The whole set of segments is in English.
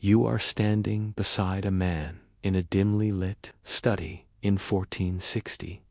You are standing beside a man in a dimly lit study in 1460.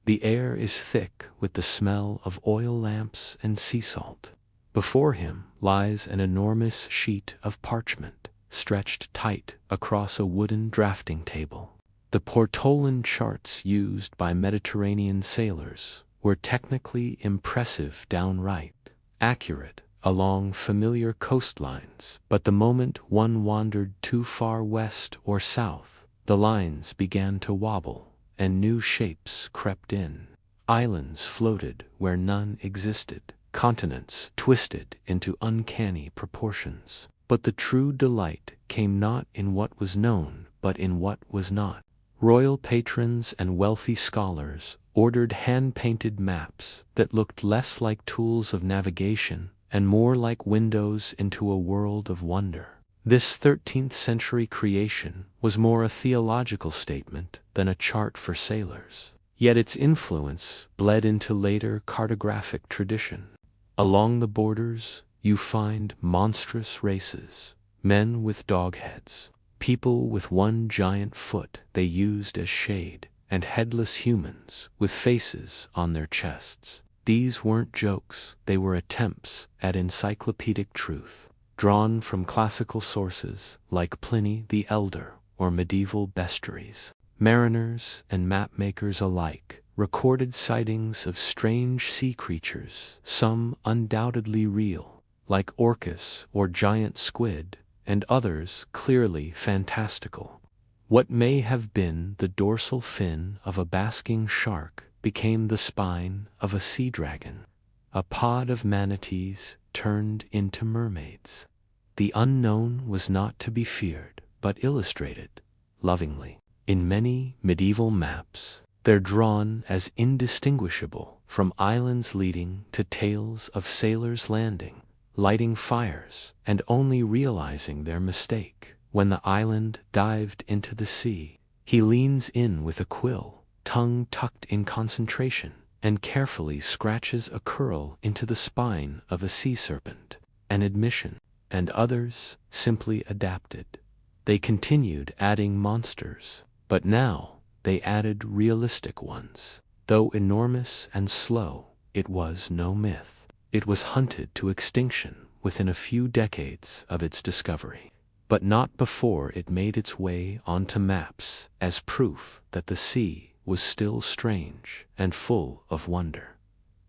The air is thick with the smell of oil lamps and sea salt. Before him lies an enormous sheet of parchment, stretched tight across a wooden drafting table. The portolan charts used by Mediterranean sailors were technically impressive, downright accurate along familiar coastlines, but the moment one wandered too far west or south, the lines began to wobble and new shapes crept in. Islands floated where none existed, continents twisted into uncanny proportions. But the true delight came not in what was known, but in what was not. Royal patrons and wealthy scholars ordered hand-painted maps that looked less like tools of navigation and more like windows into a world of wonder. This 13th-century creation was more a theological statement than a chart for sailors. Yet its influence bled into later cartographic tradition. Along the borders, you find monstrous races, men with dog heads, people with one giant foot they used as shade, and headless humans with faces on their chests. These weren't jokes, they were attempts at encyclopedic truth, drawn from classical sources like Pliny the Elder or medieval bestiaries. Mariners and mapmakers alike recorded sightings of strange sea creatures, some undoubtedly real, like orcas or giant squid, and others clearly fantastical. What may have been the dorsal fin of a basking shark became the spine of a sea dragon. A pod of manatees turned into mermaids. The unknown was not to be feared, but illustrated lovingly. In many medieval maps, they're drawn as indistinguishable from islands leading to tales of sailors landing, lighting fires, and only realizing their mistake when the island dived into the sea. He leans in with a quill, tongue tucked in concentration, and carefully scratches a curl into the spine of a sea serpent. An admission, and others simply adapted. They continued adding monsters, but now they added realistic ones. Though enormous and slow, it was no myth. It was hunted to extinction within a few decades of its discovery, but not before it made its way onto maps as proof that the sea was still strange and full of wonder.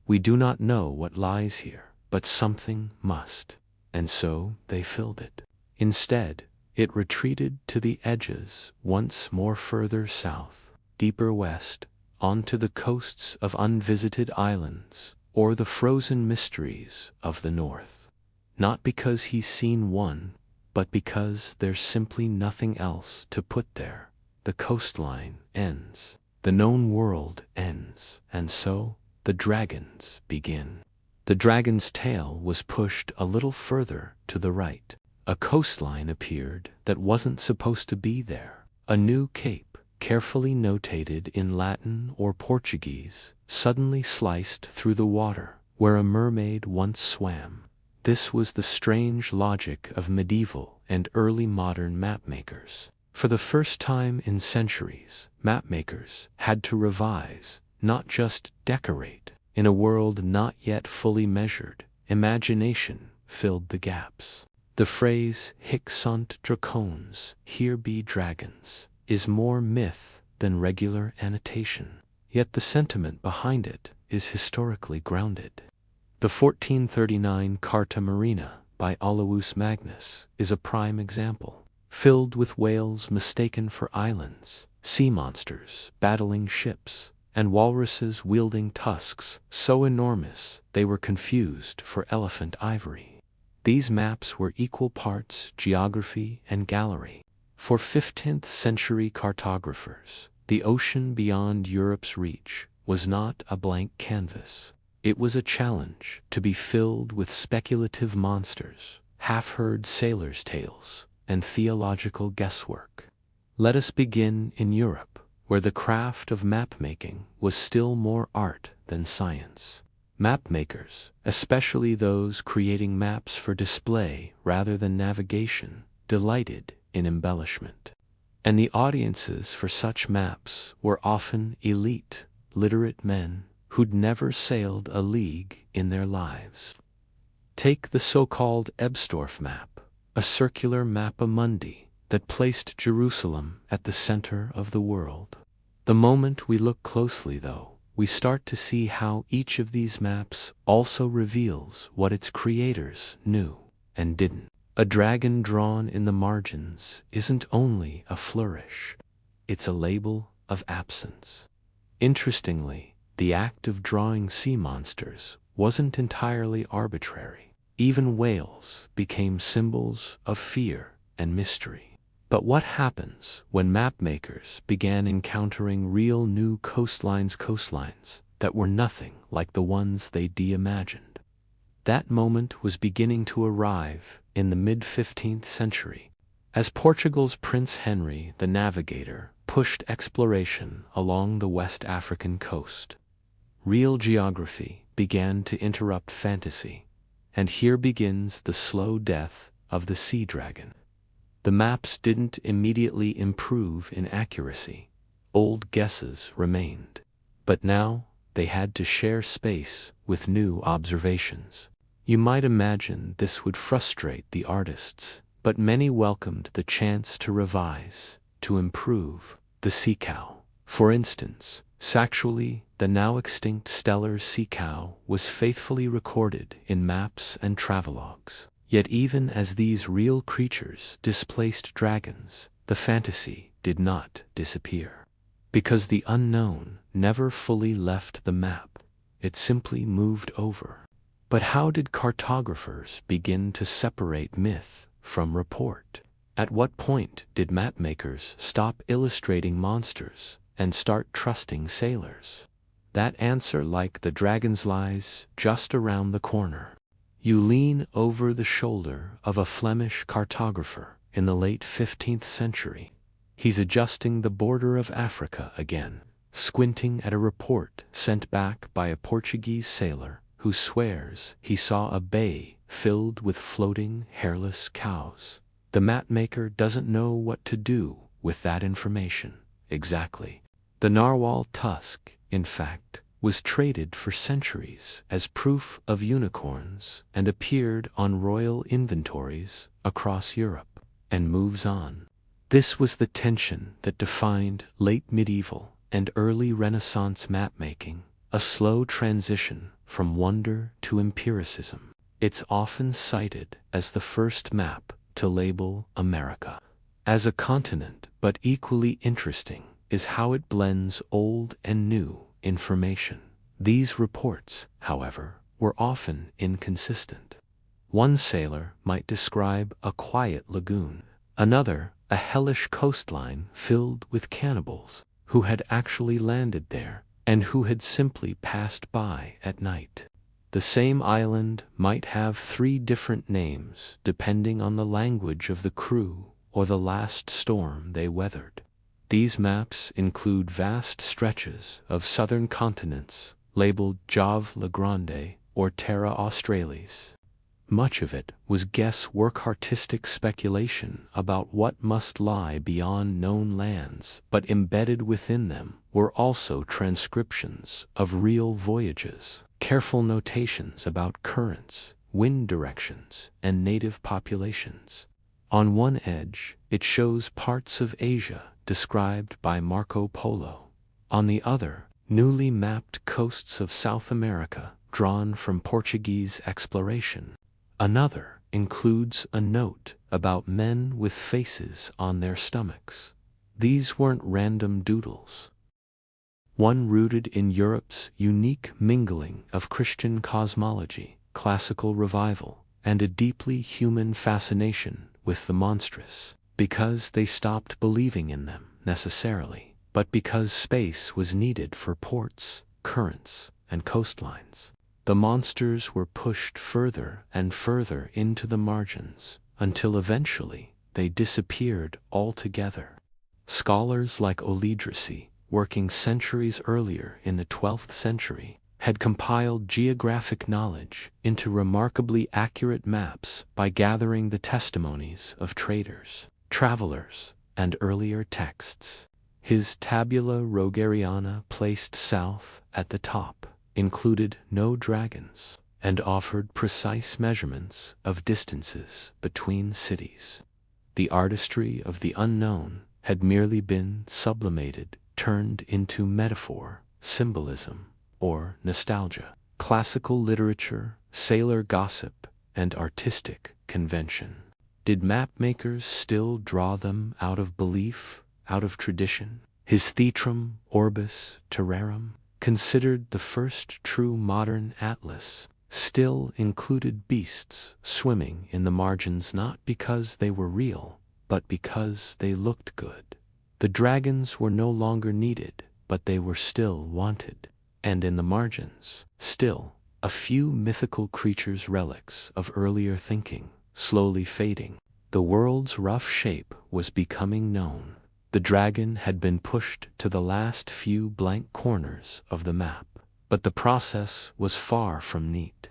We do not know what lies here, but something must, and so they filled it. Instead, it retreated to the edges once more, further south, deeper west, onto the coasts of unvisited islands or the frozen mysteries of the north. Not because he's seen one, but because there's simply nothing else to put there. The coastline ends. The known world ends, and so the dragons begin. The dragon's tail was pushed a little further to the right. A coastline appeared that wasn't supposed to be there. A new cape, carefully notated in Latin or Portuguese, suddenly sliced through the water where a mermaid once swam. This was the strange logic of medieval and early modern mapmakers. For the first time in centuries, mapmakers had to revise, not just decorate. In a world not yet fully measured, imagination filled the gaps. The phrase "Hic sunt dracones," here be dragons, is more myth than regular annotation. Yet the sentiment behind it is historically grounded. The 1439 Carta Marina by Olaus Magnus is a prime example. Filled with whales mistaken for islands, sea monsters battling ships, and walruses wielding tusks so enormous they were confused for elephant ivory. These maps were equal parts geography and gallery. For 15th-century cartographers, the ocean beyond Europe's reach was not a blank canvas. It was a challenge to be filled with speculative monsters, half-heard sailors' tales, and theological guesswork. Let us begin in Europe, where the craft of map-making was still more art than science. Map-makers, especially those creating maps for display rather than navigation, delighted in embellishment. And the audiences for such maps were often elite, literate men who'd never sailed a league in their lives. Take the so-called Ebstorf map, a circular mappa mundi that placed Jerusalem at the center of the world. The moment we look closely, though, we start to see how each of these maps also reveals what its creators knew and didn't. A dragon drawn in the margins isn't only a flourish, it's a label of absence. Interestingly, the act of drawing sea monsters wasn't entirely arbitrary. Even whales became symbols of fear and mystery. But what happens when mapmakers began encountering real new coastlines that were nothing like the ones they imagined? That moment was beginning to arrive in the mid-15th century, as Portugal's Prince Henry the Navigator pushed exploration along the West African coast. Real geography began to interrupt fantasy, and here begins the slow death of the sea dragon. The maps didn't immediately improve in accuracy. Old guesses remained. But now they had to share space with new observations. You might imagine this would frustrate the artists, but many welcomed the chance to revise, to improve. The sea cow, for instance, Sexually, the now extinct stellar sea cow was faithfully recorded in maps and travelogues. Yet even as these real creatures displaced dragons, the fantasy did not disappear. Because the unknown never fully left the map, it simply moved over. But how did cartographers begin to separate myth from report? At what point did mapmakers stop illustrating monsters and start trusting sailors? That answer, like the dragon's, lies just around the corner. You lean over the shoulder of a Flemish cartographer in the late 15th century. He's adjusting the border of Africa again, squinting at a report sent back by a Portuguese sailor who swears he saw a bay filled with floating, hairless cows. The mapmaker doesn't know what to do with that information exactly. The narwhal tusk, in fact, was traded for centuries as proof of unicorns and appeared on royal inventories across Europe, and moves on. This was the tension that defined late medieval and early Renaissance mapmaking, a slow transition from wonder to empiricism. It's often cited as the first map to label America as a continent, but equally interesting is how it blends old and new information. These reports, however, were often inconsistent. One sailor might describe a quiet lagoon, another a hellish coastline filled with cannibals who had actually landed there and who had simply passed by at night. The same island might have 3 different names depending on the language of the crew or the last storm they weathered. These maps include vast stretches of southern continents labeled Jave Le Grande or Terra Australis. Much of it was guesswork, artistic speculation about what must lie beyond known lands, but embedded within them were also transcriptions of real voyages, careful notations about currents, wind directions, and native populations. On one edge, it shows parts of Asia described by Marco Polo. On the other, newly mapped coasts of South America drawn from Portuguese exploration. Another includes a note about men with faces on their stomachs. These weren't random doodles. One rooted in Europe's unique mingling of Christian cosmology, classical revival, and a deeply human fascination with the monstrous, because they stopped believing in them necessarily, but because space was needed for ports, currents, and coastlines. The monsters were pushed further and further into the margins, until eventually they disappeared altogether. Scholars like Olidrisi, working centuries earlier in the 12th century, had compiled geographic knowledge into remarkably accurate maps by gathering the testimonies of traders, travelers, and earlier texts. His Tabula Rogeriana, placed south at the top, included no dragons and offered precise measurements of distances between cities. The artistry of the unknown had merely been sublimated, turned into metaphor, symbolism, or nostalgia. Classical literature, sailor gossip, and artistic convention. Did mapmakers still draw them out of belief, out of tradition? His Theatrum Orbis Terrarum, considered the first true modern atlas, still included beasts swimming in the margins not because they were real, but because they looked good. The dragons were no longer needed, but they were still wanted. And in the margins, still, a few mythical creatures, relics of earlier thinking, slowly fading. The world's rough shape was becoming known. The dragon had been pushed to the last few blank corners of the map, but the process was far from neat.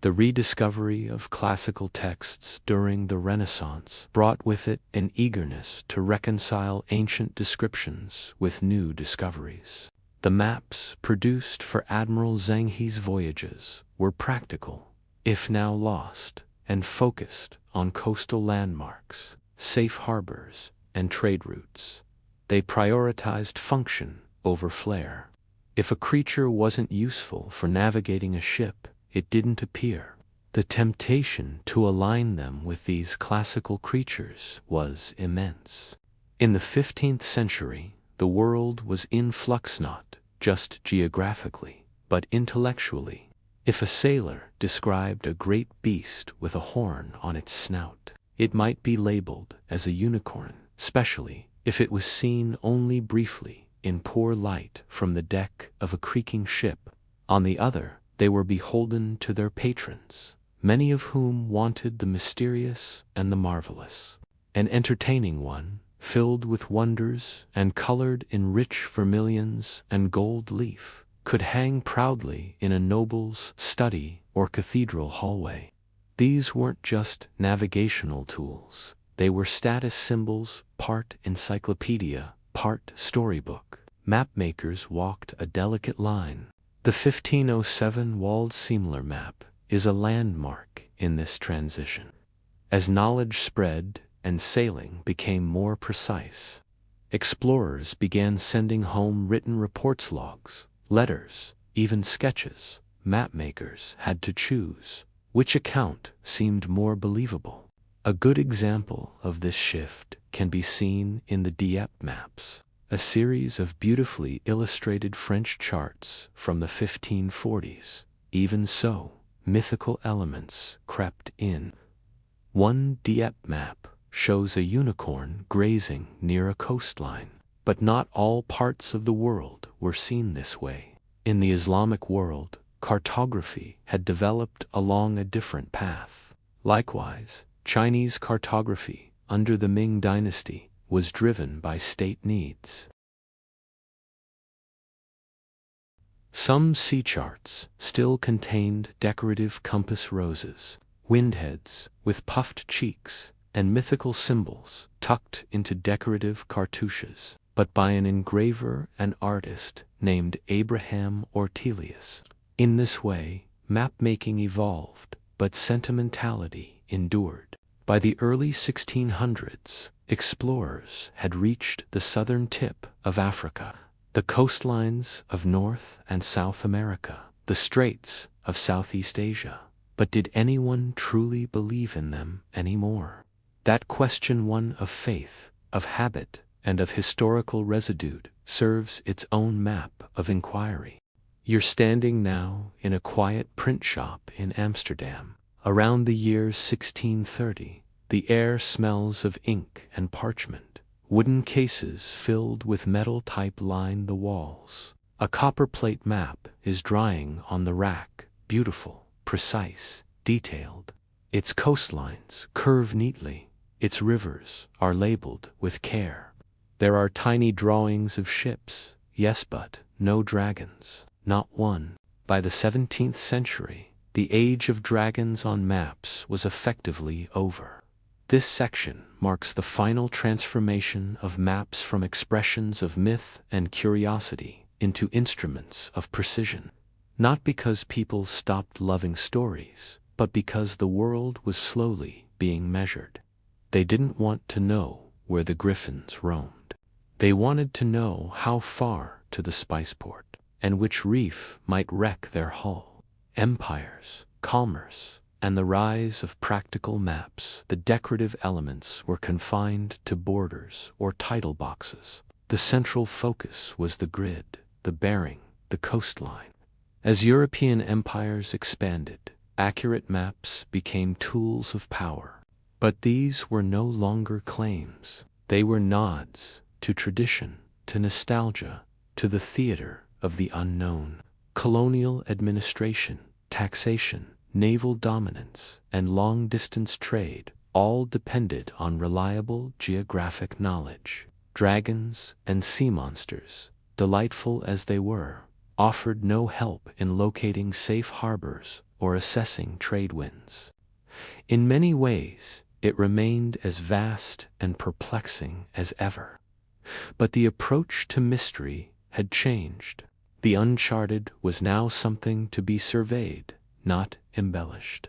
The rediscovery of classical texts during the Renaissance brought with it an eagerness to reconcile ancient descriptions with new discoveries. The maps produced for Admiral Zheng He's voyages were practical, if now lost, and focused on coastal landmarks, safe harbors, and trade routes. They prioritized function over flair. If a creature wasn't useful for navigating a ship, it didn't appear. The temptation to align them with these classical creatures was immense. In the 15th century, the world was in flux, not just geographically, but intellectually. If a sailor described a great beast with a horn on its snout, it might be labeled as a unicorn, especially if it was seen only briefly in poor light from the deck of a creaking ship. On the other, they were beholden to their patrons, many of whom wanted the mysterious and the marvelous. An entertaining one, filled with wonders and colored in rich vermilions and gold leaf, could hang proudly in a noble's study or cathedral hallway. These weren't just navigational tools. They were status symbols, part encyclopedia, part storybook. Mapmakers walked a delicate line. The 1507 Wald-Siemler map is a landmark in this transition. As knowledge spread and sailing became more precise, explorers began sending home written reports, logs, letters, even sketches. Mapmakers had to choose which account seemed more believable. A good example of this shift can be seen in the Dieppe maps, a series of beautifully illustrated French charts from the 1540s. Even so, mythical elements crept in. One Dieppe map shows a unicorn grazing near a coastline, but not all parts of the world were seen this way. In the Islamic world, cartography had developed along a different path. Likewise, Chinese cartography under the Ming Dynasty was driven by state needs. Some sea charts still contained decorative compass roses, windheads with puffed cheeks, and mythical symbols tucked into decorative cartouches, but by an engraver and artist named Abraham Ortelius. In this way, map-making evolved, but sentimentality endured. By the early 1600s, explorers had reached the southern tip of Africa, the coastlines of North and South America, the straits of Southeast Asia. But did anyone truly believe in them anymore? That question, one of faith, of habit, and of historical residue, serves its own map of inquiry. You're standing now in a quiet print shop in Amsterdam. Around the year 1630, the air smells of ink and parchment. Wooden cases filled with metal type line the walls. A copperplate map is drying on the rack, beautiful, precise, detailed. Its coastlines curve neatly. Its rivers are labeled with care. There are tiny drawings of ships, yes, but no dragons. Not one. By the 17th century, the age of dragons on maps was effectively over. This section marks the final transformation of maps from expressions of myth and curiosity into instruments of precision. Not because people stopped loving stories, but because the world was slowly being measured. They didn't want to know where the griffins roamed. They wanted to know how far to the Spiceport, and which reef might wreck their hull. Empires, commerce, and the rise of practical maps, the decorative elements were confined to borders or title boxes. The central focus was the grid, the bearing, the coastline. As European empires expanded, accurate maps became tools of power. But these were no longer claims. They were nods to tradition, to nostalgia, to the theater of the unknown. Colonial administration, taxation, naval dominance, and long-distance trade all depended on reliable geographic knowledge. Dragons and sea monsters, delightful as they were, offered no help in locating safe harbors or assessing trade winds. In many ways, it remained as vast and perplexing as ever. But the approach to mystery had changed. The uncharted was now something to be surveyed, not embellished.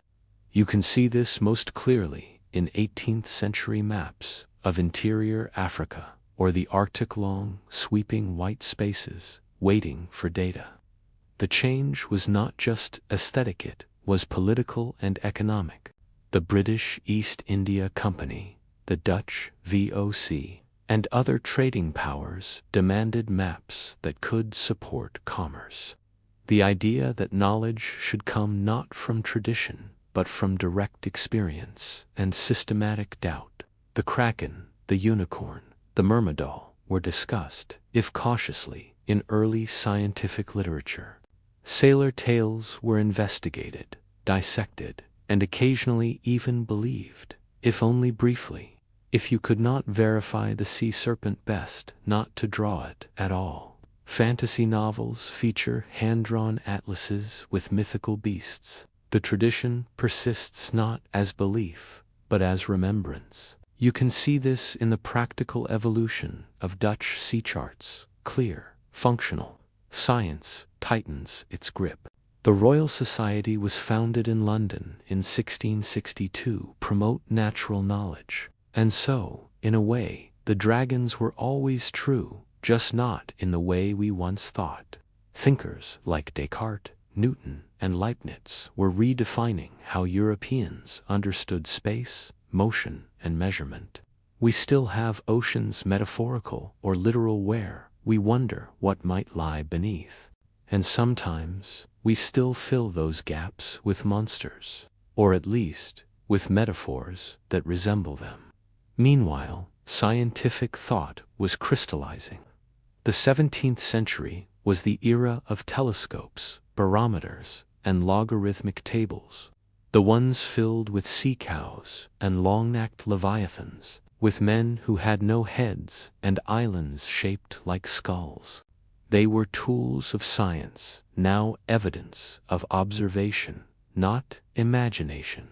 You can see this most clearly in 18th-century maps of interior Africa or the Arctic, long, sweeping white spaces waiting for data. The change was not just aesthetic, it was political and economic. The British East India Company, the Dutch VOC, and other trading powers demanded maps that could support commerce. The idea that knowledge should come not from tradition, but from direct experience and systematic doubt. The kraken, the unicorn, the myrmidol were discussed, if cautiously, in early scientific literature. Sailor tales were investigated, dissected, and occasionally even believed, if only briefly. If you could not verify the sea serpent, best not to draw it at all. Fantasy novels feature hand-drawn atlases with mythical beasts. The tradition persists not as belief, but as remembrance. You can see this in the practical evolution of Dutch sea charts. Clear, functional. Science tightens its grip. The Royal Society was founded in London in 1662 to promote natural knowledge. And so, in a way, the dragons were always true, just not in the way we once thought. Thinkers like Descartes, Newton, and Leibniz were redefining how Europeans understood space, motion, and measurement. We still have oceans, metaphorical or literal, where we wonder what might lie beneath. And sometimes, we still fill those gaps with monsters, or at least, with metaphors that resemble them. Meanwhile, scientific thought was crystallizing. The 17th century was the era of telescopes, barometers, and logarithmic tables, the ones filled with sea cows and long-necked leviathans, with men who had no heads and islands shaped like skulls. They were tools of science, now evidence of observation, not imagination.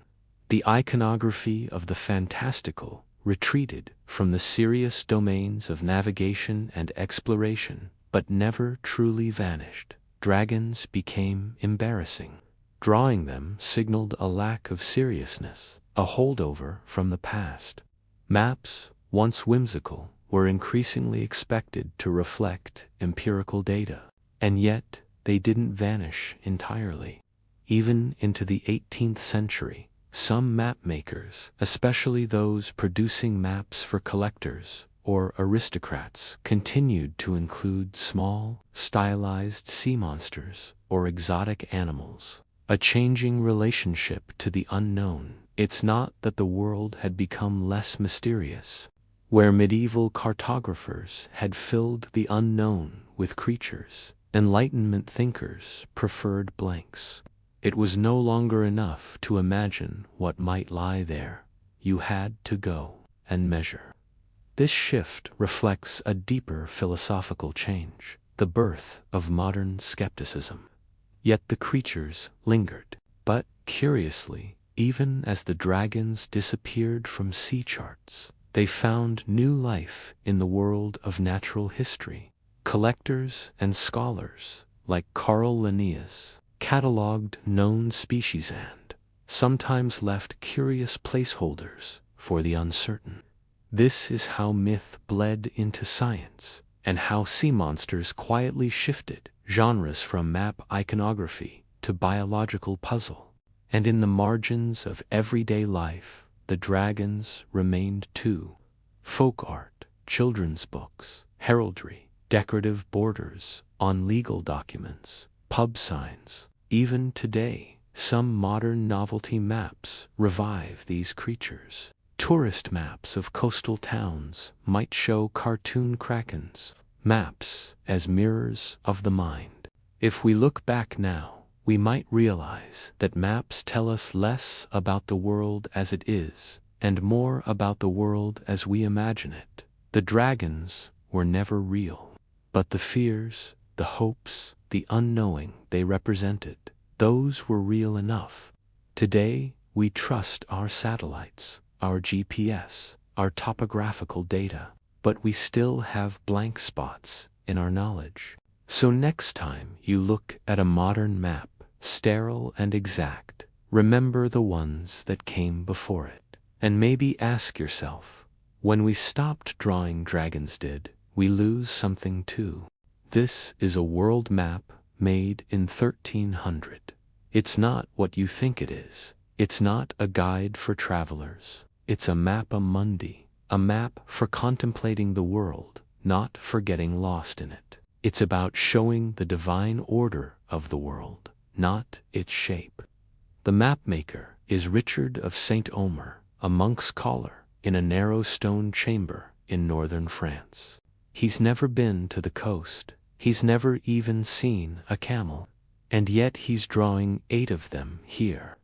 The iconography of the fantastical retreated from the serious domains of navigation and exploration, but never truly vanished. Dragons became embarrassing. Drawing them signaled a lack of seriousness, a holdover from the past. Maps, once whimsical, were increasingly expected to reflect empirical data, and yet they didn't vanish entirely. Even into the 18th century, some mapmakers, especially those producing maps for collectors or aristocrats, continued to include small, stylized sea monsters or exotic animals. A changing relationship to the unknown. It's not that the world had become less mysterious. Where medieval cartographers had filled the unknown with creatures, Enlightenment thinkers preferred blanks. It was no longer enough to imagine what might lie there. You had to go and measure. This shift reflects a deeper philosophical change, the birth of modern skepticism. Yet the creatures lingered. But, curiously, even as the dragons disappeared from sea charts, they found new life in the world of natural history. Collectors and scholars, like Carl Linnaeus, catalogued known species and sometimes left curious placeholders for the uncertain. This is how myth bled into science, and how sea monsters quietly shifted genres from map iconography to biological puzzle. And in the margins of everyday life, the dragons remained too. Folk art, children's books, heraldry, decorative borders on legal documents, pub signs. Even today, some modern novelty maps revive these creatures. Tourist maps of coastal towns might show cartoon krakens, maps as mirrors of the mind. If we look back now, we might realize that maps tell us less about the world as it is, and more about the world as we imagine it. The dragons were never real, but the fears, the hopes, the unknowing they represented, those were real enough. Today, we trust our satellites, our GPS, our topographical data, but we still have blank spots in our knowledge. So next time you look at a modern map, sterile and exact, remember the ones that came before it. And maybe ask yourself, when we stopped drawing dragons, did we lose something too? This is a world map made in 1300. It's not what you think it is. It's not a guide for travelers. It's a mappa mundi, a map for contemplating the world, not for getting lost in it. It's about showing the divine order of the world, not its shape. The mapmaker is Richard of St. Omer, a monk's scholar in a narrow stone chamber in northern France. He's never been to the coast. He's never even seen a camel. And yet he's drawing 8 of them here.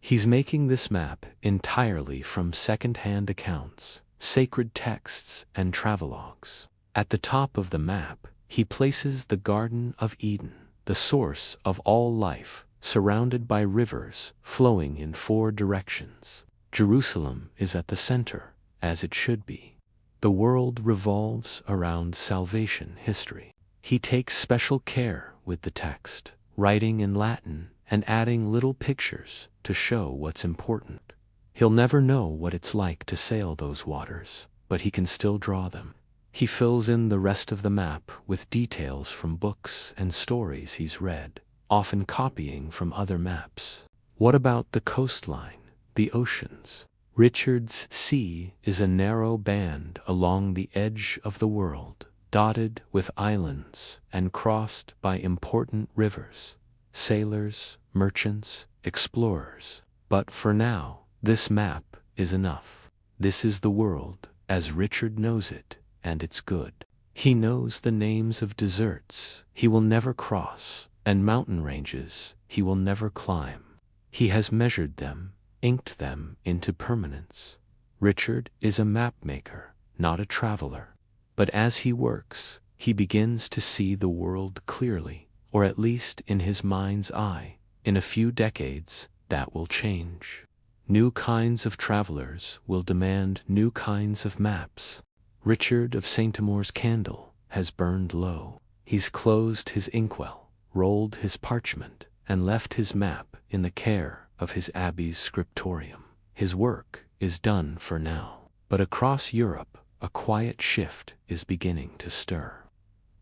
He's making this map entirely from second-hand accounts, sacred texts, and travelogues. At the top of the map, he places the Garden of Eden, the source of all life, surrounded by rivers flowing in 4 directions. Jerusalem is at the center, as it should be. The world revolves around salvation history. He takes special care with the text, writing in Latin and adding little pictures to show what's important. He'll never know what it's like to sail those waters, but he can still draw them. He fills in the rest of the map with details from books and stories he's read, often copying from other maps. What about the coastline, the oceans? Richard's sea is a narrow band along the edge of the world, dotted with islands and crossed by important rivers, sailors, merchants, explorers. But for now, this map is enough. This is the world as Richard knows it, and it's good. He knows the names of deserts he will never cross, and mountain ranges he will never climb. He has measured them, inked them into permanence. Richard is a mapmaker, not a traveler. But as he works, he begins to see the world clearly, or at least in his mind's eye. In a few decades, that will change. New kinds of travelers will demand new kinds of maps. Richard of St. Omer's candle has burned low. He's closed his inkwell, rolled his parchment, and left his map in the care of his abbey's scriptorium. His work is done for now. But across Europe, a quiet shift is beginning to stir.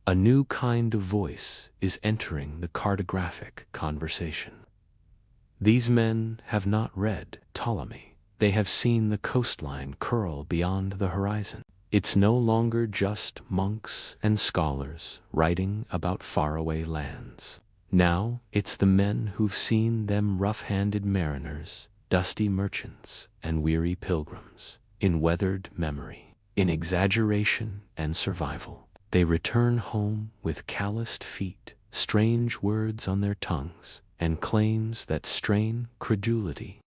A new kind of voice is entering the cartographic conversation. These men have not read Ptolemy. They have seen the coastline curl beyond the horizon. It's no longer just monks and scholars writing about faraway lands. Now it's the men who've seen them rough-handed mariners, dusty merchants, and weary pilgrims. In weathered memory, in exaggeration and survival, they return home with calloused feet, strange words on their tongues, and claims that strain credulity.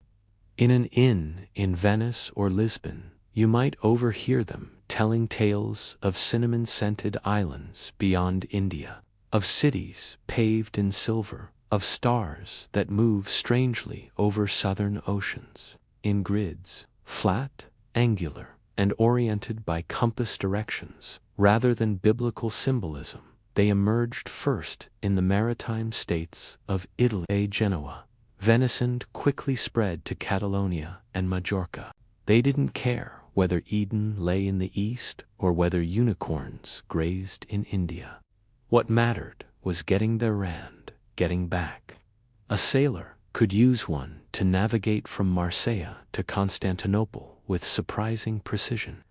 In an inn in Venice or Lisbon, you might overhear them telling tales of cinnamon-scented islands beyond India, of cities paved in silver, of stars that move strangely over southern oceans, in grids, flat, angular, and oriented by compass directions, rather than biblical symbolism. They emerged first in the maritime states of Italy and Genoa. Venice quickly spread to Catalonia and Majorca. They didn't care whether Eden lay in the east or whether unicorns grazed in India. What mattered was getting their rand, getting back. A sailor could use one to navigate from Marseille to Constantinople with surprising precision.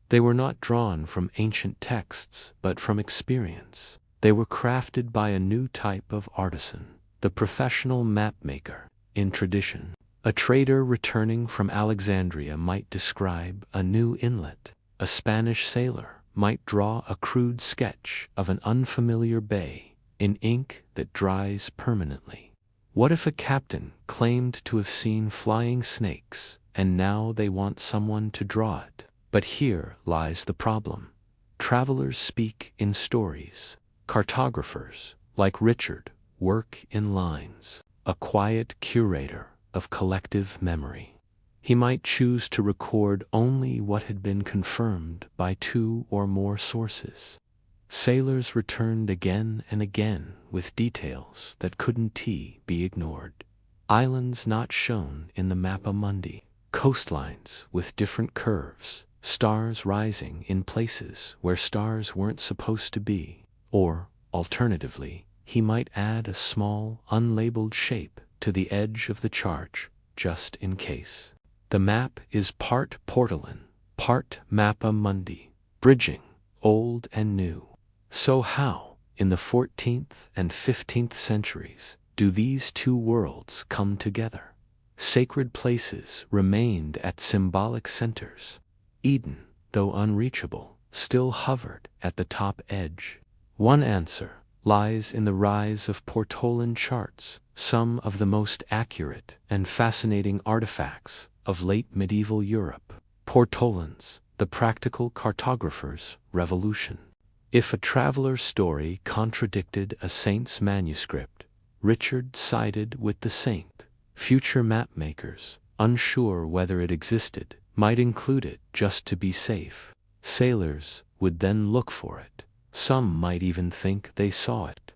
They were not drawn from ancient texts, but from experience. They were crafted by a new type of artisan, the professional mapmaker. In tradition, a trader returning from Alexandria might describe a new inlet. A Spanish sailor might draw a crude sketch of an unfamiliar bay in ink that dries permanently. What if a captain claimed to have seen flying snakes, and now they want someone to draw it? But here lies the problem. Travelers speak in stories. Cartographers, like Richard, work in lines. A quiet curator of collective memory. He might choose to record only what had been confirmed by 2 or more sources. Sailors returned again and again with details that couldn't be ignored. Islands not shown in the Mappa Mundi, coastlines with different curves, stars rising in places where stars weren't supposed to be, or, alternatively, he might add a small, unlabeled shape to the edge of the chart, just in case. The map is part Portolan, part Mappa Mundi, bridging old and new. So how, in the 14th and 15th centuries, do these two worlds come together? Sacred places remained at symbolic centers. Eden, though unreachable, still hovered at the top edge. One answer lies in the rise of Portolan charts, some of the most accurate and fascinating artifacts of late medieval Europe. Portolans, the practical cartographers' revolution. If a traveler's story contradicted a saint's manuscript, Richard sided with the saint. Future mapmakers, unsure whether it existed, might include it just to be safe. Sailors would then look for it. Some might even think they saw it.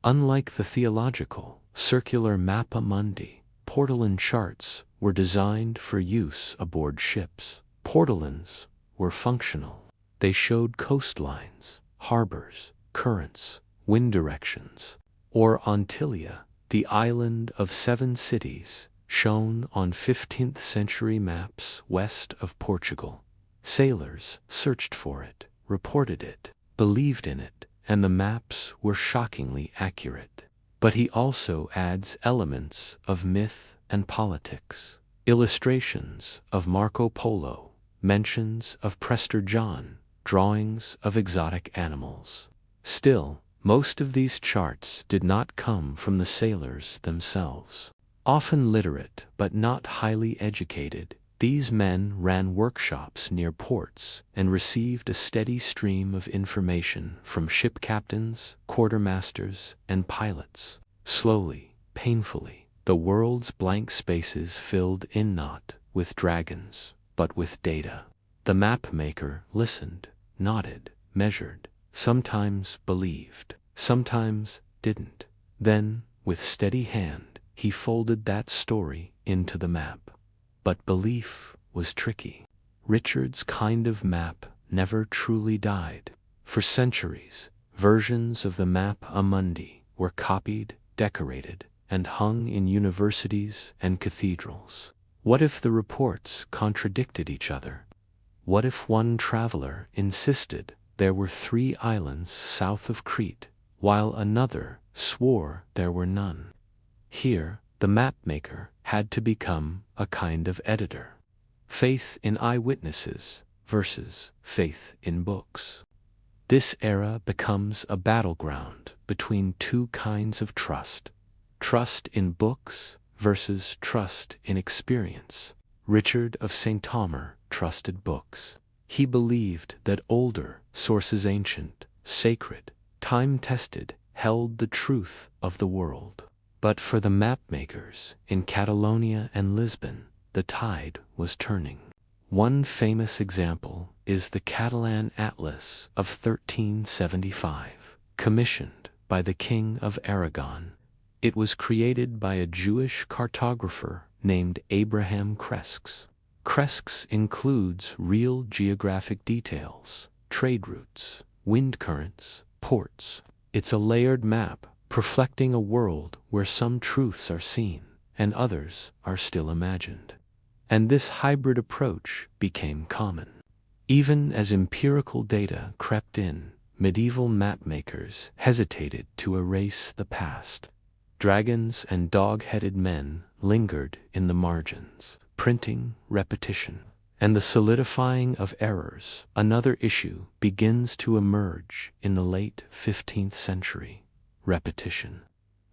Unlike the theological, circular Mappa Mundi, Portolan charts were designed for use aboard ships. Portolans were functional. They showed coastlines, harbors, currents, wind directions. Or Antillia, the island of 7 cities, shown on 15th-century maps west of Portugal. Sailors searched for it, reported it, believed in it, and the maps were shockingly accurate. But he also adds elements of myth and politics. Illustrations of Marco Polo, mentions of Prester John, drawings of exotic animals. Still, most of these charts did not come from the sailors themselves. Often literate but not highly educated, these men ran workshops near ports and received a steady stream of information from ship captains, quartermasters, and pilots. Slowly, painfully, the world's blank spaces filled in not with dragons, but with data. The mapmaker listened, nodded, measured, sometimes believed, sometimes didn't. Then, with steady hand, he folded that story into the map. But belief was tricky. Richard's kind of map never truly died. For centuries, versions of the Mappa Mundi were copied, decorated, and hung in universities and cathedrals. What if the reports contradicted each other? What if one traveler insisted there were 3 islands south of Crete, while another swore there were none? Here, the mapmaker had to become a kind of editor. Faith in eyewitnesses versus faith in books. This era becomes a battleground between 2 kinds of trust. Trust in books versus trust in experience. Richard of St. Omer trusted books. He believed that older sources, ancient, sacred, time-tested, held the truth of the world. But for the mapmakers in Catalonia and Lisbon, the tide was turning. One famous example is the Catalan Atlas of 1375, commissioned by the King of Aragon. It was created by a Jewish cartographer named Abraham Cresques. Cresques includes real geographic details, trade routes, wind currents, ports. It's a layered map reflecting a world where some truths are seen and others are still imagined. And this hybrid approach became common. Even as empirical data crept in, medieval mapmakers hesitated to erase the past. Dragons and dog-headed men lingered in the margins, printing repetition, and the solidifying of errors. Another issue begins to emerge in the late 15th century: repetition.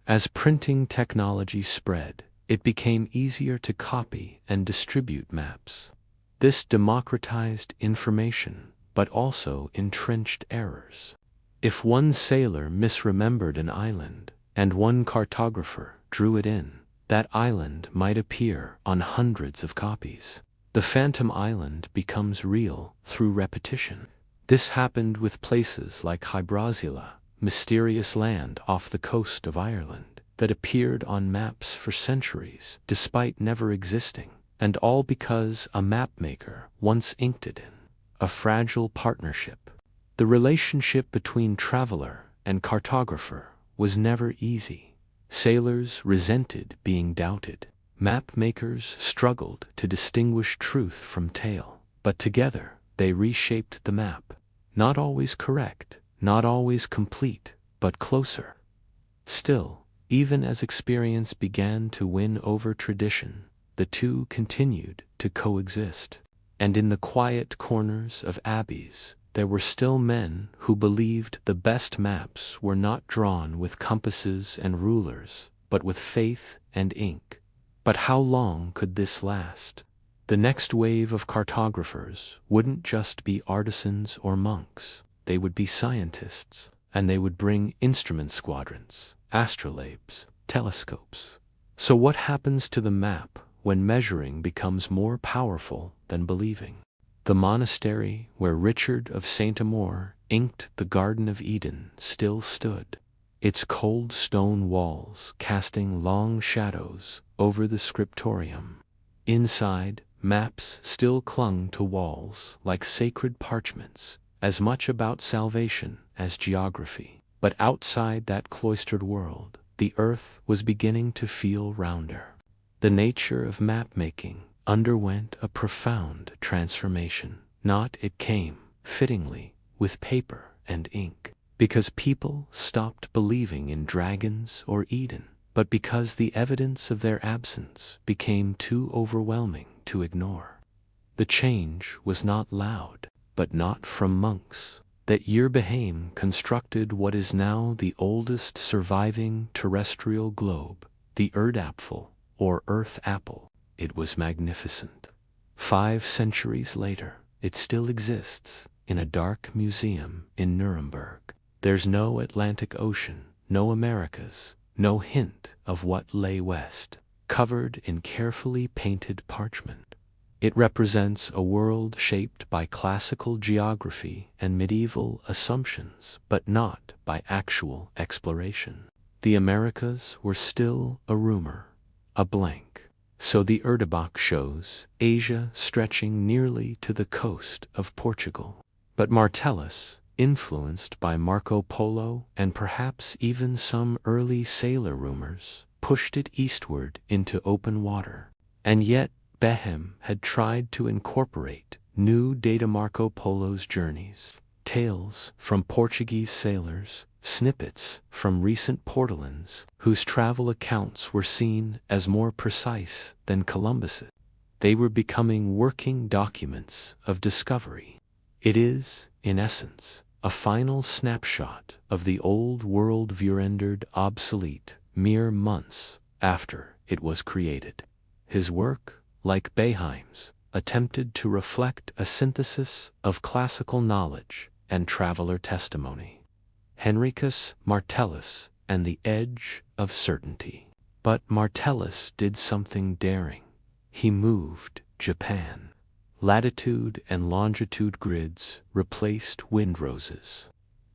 As printing technology spread, it became easier to copy and distribute maps. This democratized information, but also entrenched errors. If one sailor misremembered an island, and one cartographer drew it in, that island might appear on hundreds of copies. The phantom island becomes real through repetition. This happened with places like Hybrosila, mysterious land off the coast of Ireland, that appeared on maps for centuries despite never existing, and all because a mapmaker once inked it in. A fragile partnership. The relationship between traveler and cartographer was never easy. Sailors resented being doubted. Mapmakers struggled to distinguish truth from tale, but together they reshaped the map. Not always correct, not always complete, but closer. Still, even as experience began to win over tradition, the two continued to coexist. And in the quiet corners of abbeys, there were still men who believed the best maps were not drawn with compasses and rulers, but with faith and ink. But how long could this last? The next wave of cartographers wouldn't just be artisans or monks. They would be scientists, and they would bring instrument squadrons, astrolabes, telescopes. So what happens to the map when measuring becomes more powerful than believing? The monastery where Richard of Saint Amour inked the Garden of Eden still stood, its cold stone walls casting long shadows over the scriptorium. Inside, maps still clung to walls like sacred parchments, as much about salvation as geography. But outside that cloistered world, the earth was beginning to feel rounder. The nature of mapmaking underwent a profound transformation. Not it came, fittingly, with paper and ink, because people stopped believing in dragons or Eden, but because the evidence of their absence became too overwhelming to ignore. The change was not loud, but not from monks. That year Behaim constructed what is now the oldest surviving terrestrial globe, the Erdapfel, or Earth Apple. It was magnificent. 5 centuries later, it still exists in a dark museum in Nuremberg. There's no Atlantic Ocean, no Americas, no hint of what lay west, covered in carefully painted parchment. It represents a world shaped by classical geography and medieval assumptions, but not by actual exploration. The Americas were still a rumor, a blank. So the Erdebach shows Asia stretching nearly to the coast of Portugal. But Martellus, influenced by Marco Polo and perhaps even some early sailor rumors, pushed it eastward into open water. And yet Behaim had tried to incorporate new data: Marco Polo's journeys, tales from Portuguese sailors, snippets from recent Portugans whose travel accounts were seen as more precise than Columbus's. They were becoming working documents of discovery. It is, in essence, a final snapshot of the old world view rendered obsolete mere months after it was created. His work, like Behaim's, attempted to reflect a synthesis of classical knowledge and traveler testimony. Henricus Martellus and the Edge of Certainty. But Martellus did something daring. He moved Japan. Latitude and longitude grids replaced windroses.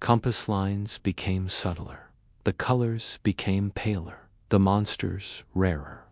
Compass lines became subtler. The colors became paler. The monsters rarer.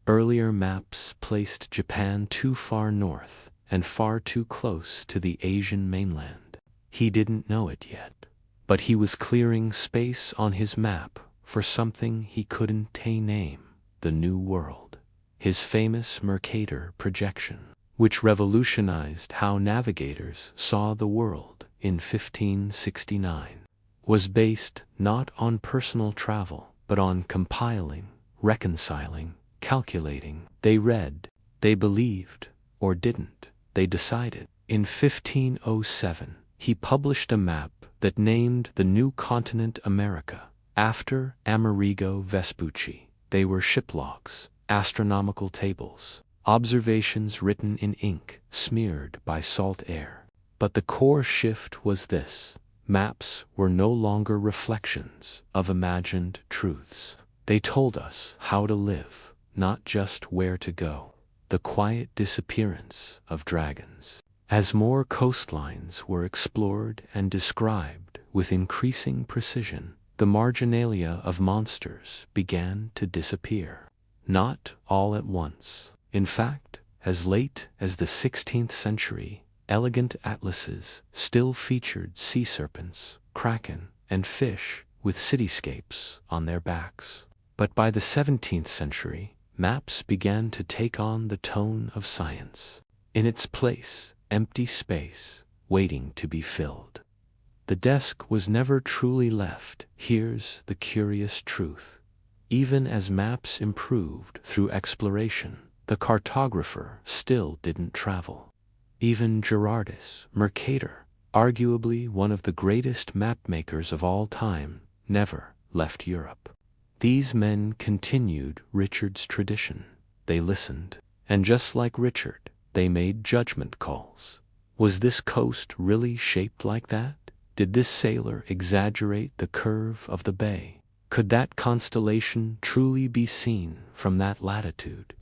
Earlier maps placed Japan too far north and far too close to the Asian mainland. He didn't know it yet, but he was clearing space on his map for something he couldn't name: the New World. His famous Mercator projection, which revolutionized how navigators saw the world in 1569, was based not on personal travel, but on compiling, reconciling, calculating. They read, they believed, or didn't, they decided. In 1507, he published a map that named the new continent America after Amerigo Vespucci. They were shiplogs, astronomical tables, observations written in ink smeared by salt air. But the core shift was this: maps were no longer reflections of imagined truths. They told us how to live, not just where to go. The quiet disappearance of dragons. As more coastlines were explored and described with increasing precision, the marginalia of monsters began to disappear. Not all at once. In fact, as late as the 16th century, elegant atlases still featured sea serpents, kraken, and fish with cityscapes on their backs. But by the 17th century, maps began to take on the tone of science. In its place, empty space, waiting to be filled. The desk was never truly left. Here's the curious truth. Even as maps improved through exploration, the cartographer still didn't travel. Even Gerardus Mercator, arguably one of the greatest mapmakers of all time, never left Europe. These men continued Richard's tradition. They listened, and just like Richard, they made judgment calls. Was this coast really shaped like that? Did this sailor exaggerate the curve of the bay? Could that constellation truly be seen from that latitude?